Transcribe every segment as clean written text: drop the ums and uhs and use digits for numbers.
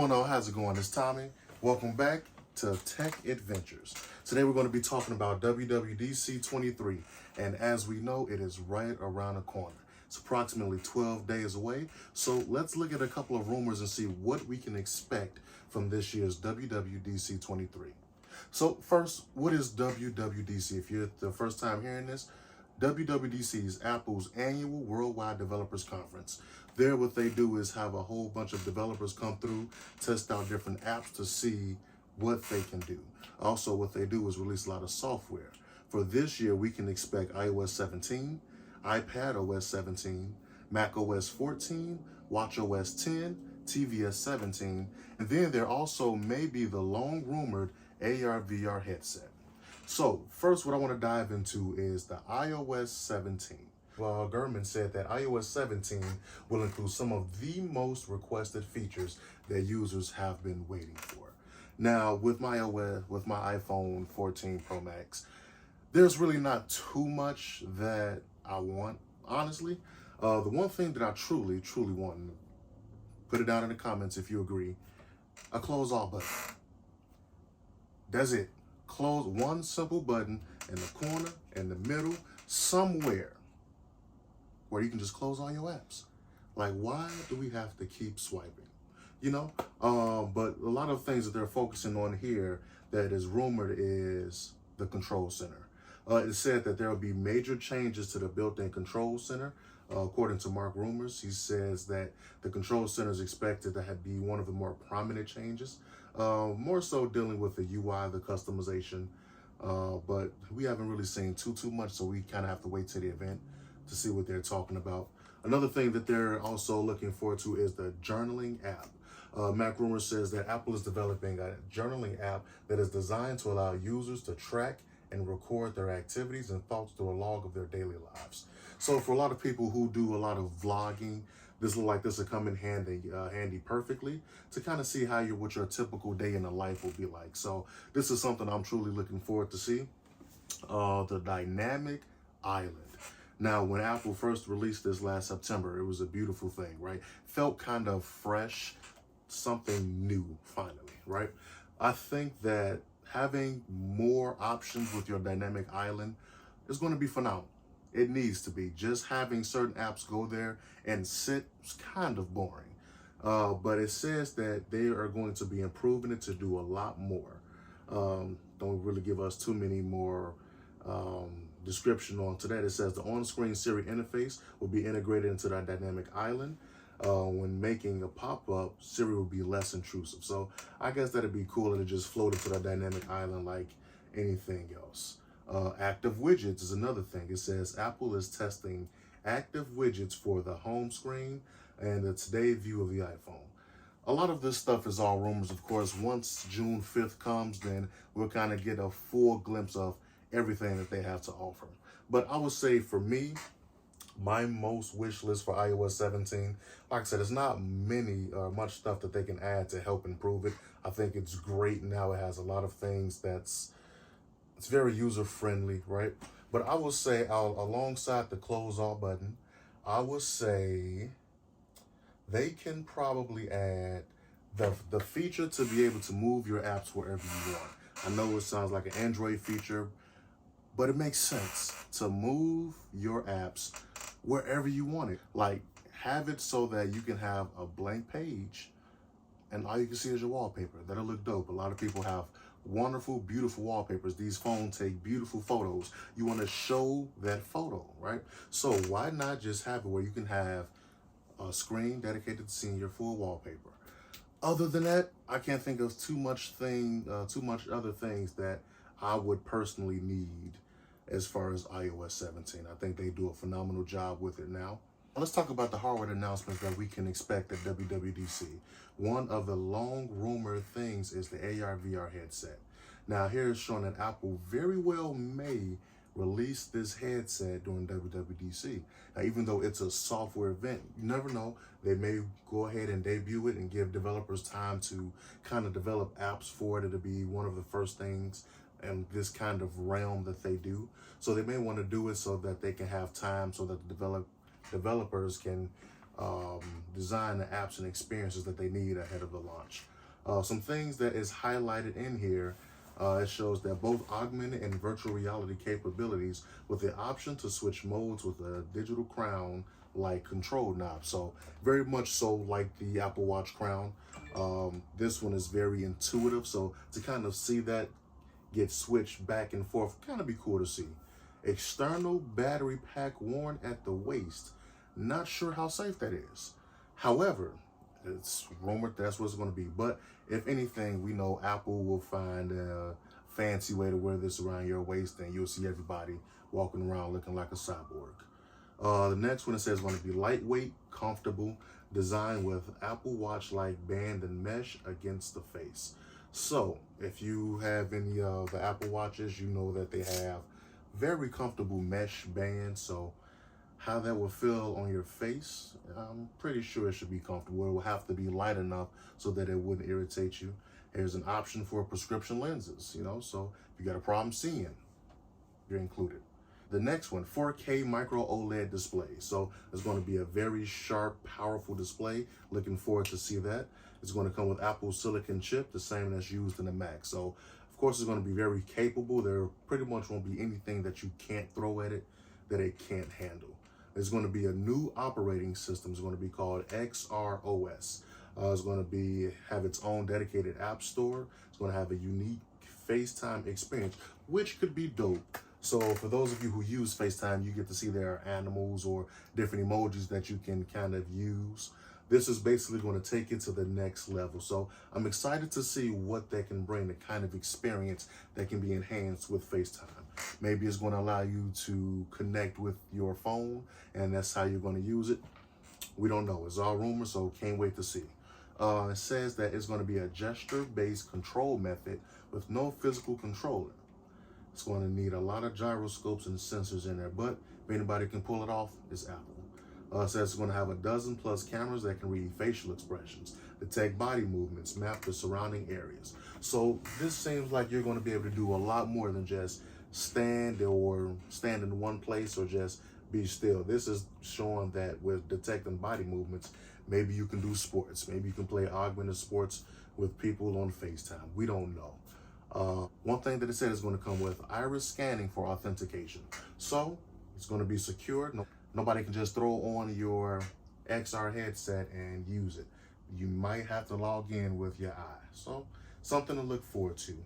going on? How's it going? It's Tommy. Welcome back to Tech Adventures. Today we're going to be talking about WWDC 23, and as we know, it is right around the corner. It's approximately 12 days away, so let's look at a couple of rumors and see what we can expect from this year's WWDC 23. So first, what is WWDC? If you're the first time hearing this, WWDC is Apple's annual Worldwide Developers Conference. There, what they do is have a whole bunch of developers come through, test out different apps to see what they can do. Also, what they do is release a lot of software. For this year, we can expect iOS 17, iPadOS 17, macOS 14, watchOS 10, tvOS 17, and then there also may be the long-rumored AR/VR headset. So first, what I want to dive into is the iOS 17. Gurman said that iOS 17 will include some of the most requested features that users have been waiting for. Now, with my iPhone 14 Pro Max, there's really not too much that I want, honestly. The one thing that I truly want, and put it down in the comments if you agree, a close all button. That's it. Close one simple button in the corner, in the middle, somewhere where you can just close all your apps. Like, why do we have to keep swiping? You know, but a lot of things that they're focusing on here that is rumored is the control center. It said that there will be major changes to the built-in control center. According to Mark Rumors, he says that the control center is expected to be one of the more prominent changes, more so dealing with the UI, the customization, but we haven't really seen too much, so we kind of have to wait to the event to see what they're talking about. Another thing that they're also looking forward to is the journaling app. Mac Rumors says that Apple is developing a journaling app that is designed to allow users to track and record their activities and thoughts through a log of their daily lives. So for a lot of people who do a lot of vlogging, this look like this will come in handy perfectly to kind of see how what your typical day in the life will be like. So this is something I'm truly looking forward to see. The dynamic island. Now, when Apple first released this last September, it was a beautiful thing, right? Felt kind of fresh, something new, finally, right? I think that having more options with your dynamic island is going to be phenomenal. It needs to be. Just having certain apps go there and sit is kind of boring. But it says that they are going to be improving it to do a lot more. Don't really give us too many more description on to that. It says the on-screen Siri interface will be integrated into that dynamic island. When making a pop-up, Siri will be less intrusive. So I guess that'd be cool to just float into that dynamic island like anything else. Active widgets is another thing. It says Apple is testing active widgets for the home screen and the today view of the iPhone. A lot of this stuff is all rumors, of course. Once June 5th comes, then we'll kind of get a full glimpse of everything that they have to offer. But I would say for me, my most wish list for iOS 17, like I said, it's not much stuff that they can add to help improve it. I think it's great now. It has a lot of things it's very user-friendly, right? But I will say, alongside the close all button, I would say they can probably add the feature to be able to move your apps wherever you want. I know it sounds like an Android feature, but it makes sense to move your apps wherever you want it. Like, have it so that you can have a blank page and all you can see is your wallpaper. That'll look dope. A lot of people have wonderful, beautiful wallpapers. These phones take beautiful photos. You want to show that photo, right? So why not just have it where you can have a screen dedicated to seeing your full wallpaper? Other than that, I can't think of too much other things that I would personally need as far as iOS 17. I think they do a phenomenal job with it now. Let's talk about the hardware announcements that we can expect at WWDC. One of the long rumored things is the AR/VR headset. Now here is showing that Apple very well may release this headset during WWDC. Now, even though it's a software event, you never know. They may go ahead and debut it and give developers time to kind of develop apps for it. It'll be one of the first things in this kind of realm that they do. So they may want to do it so that they can have time so that the developers can design the apps and experiences that they need ahead of the launch. Some things that is highlighted in here, it shows that both augmented and virtual reality capabilities with the option to switch modes with a digital crown like control knob. So very much so like the Apple Watch crown. This one is very intuitive. So to kind of see that get switched back and forth, kind of be cool to see. External battery pack worn at the waist. Not sure how safe that is. However, it's rumored that's what it's going to be. But if anything, we know Apple will find a fancy way to wear this around your waist, and you'll see everybody walking around looking like a cyborg. The next one, it says, is going to be lightweight, comfortable, designed with Apple Watch-like band and mesh against the face. So if you have any of the Apple Watches, you know that they have very comfortable mesh bands. So how that will feel on your face, I'm pretty sure it should be comfortable. It will have to be light enough so that it wouldn't irritate you. There's an option for prescription lenses, so if you got a problem seeing, you're included. The next one, 4K micro OLED display. So it's going to be a very sharp, powerful display. Looking forward to see that. It's going to come with Apple silicon chip, the same that's used in the Mac. So of course it's going to be very capable. There pretty much won't be anything that you can't throw at it that it can't handle. There's going to be a new operating system. It's going to be called XROS. It's going to have its own dedicated app store. It's going to have a unique FaceTime experience, which could be dope. So for those of you who use FaceTime, you get to see there are animals or different emojis that you can kind of use. This is basically going to take it to the next level. So I'm excited to see what that can bring, the kind of experience that can be enhanced with FaceTime. Maybe it's going to allow you to connect with your phone, and that's how you're going to use it. We don't know. It's all rumors, so can't wait to see. It says that it's going to be a gesture-based control method with no physical controller. It's going to need a lot of gyroscopes and sensors in there, but if anybody can pull it off, it's Apple. It says it's going to have a dozen plus cameras that can read facial expressions, detect body movements, map the surrounding areas. So this seems like you're going to be able to do a lot more than just stand in one place or just be still. This is showing that with detecting body movements, maybe you can do sports. Maybe you can play augmented sports with people on FaceTime. We don't know. One thing that it said is going to come with iris scanning for authentication. So it's going to be secure. Nobody can just throw on your XR headset and use it. You might have to log in with your eye. So something to look forward to.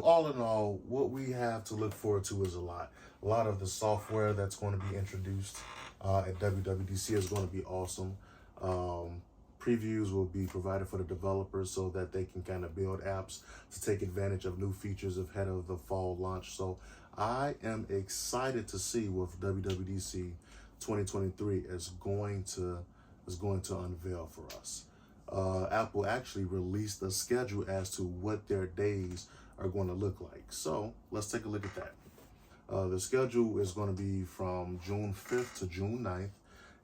All in all, what we have to look forward to is a lot. A lot of the software that's going to be introduced at WWDC is going to be awesome. Previews will be provided for the developers so that they can kind of build apps to take advantage of new features ahead of the fall launch. So I am excited to see what WWDC 2023 is going to unveil for us. Apple actually released a schedule as to what their days are going to look like. So let's take a look at that. The schedule is going to be from June 5th to June 9th.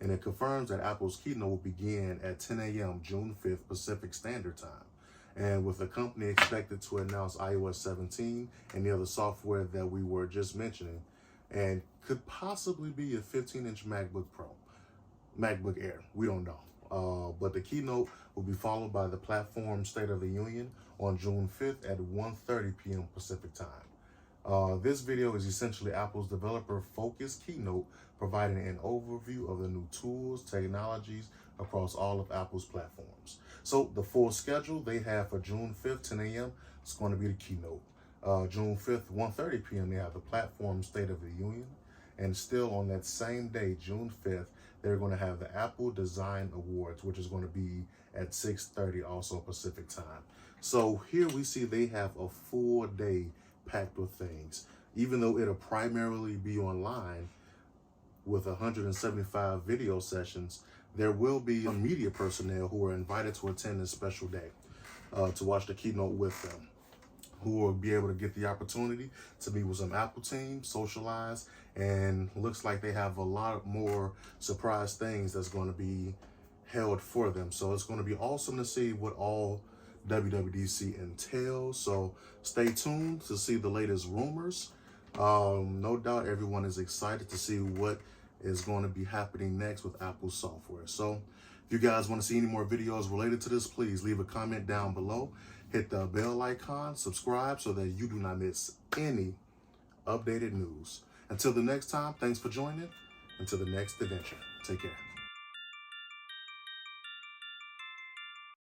And it confirms that Apple's keynote will begin at 10 a.m. June 5th Pacific Standard Time. And with the company expected to announce iOS 17 and the other software that we were just mentioning, and could possibly be a 15-inch MacBook Air. We don't know. But the keynote will be followed by the platform State of the Union on June 5th at 1:30 p.m. Pacific Time. This video is essentially Apple's developer-focused keynote, providing an overview of the new tools, technologies across all of Apple's platforms. So the full schedule they have for June 5th, 10 a.m. is going to be the keynote. June 5th, 1:30 p.m. they have the platform State of the Union. And still on that same day, June 5th, they're going to have the Apple Design Awards, which is going to be at 6:30 also Pacific Time. So here we see they have a full day packed with things. Even though it'll primarily be online with 175 video sessions, there will be media personnel who are invited to attend this special day to watch the keynote with them, who will be able to get the opportunity to meet with some Apple team, socialize, and looks like they have a lot more surprise things that's going to be held for them. So it's going to be awesome to see what all WWDC entails. So stay tuned to see the latest rumors. No doubt everyone is excited to see what is going to be happening next with Apple software. So if you guys want to see any more videos related to this, please leave a comment down below. Hit the bell icon, subscribe so that you do not miss any updated news. Until the next time, thanks for joining. Until the next adventure, take care.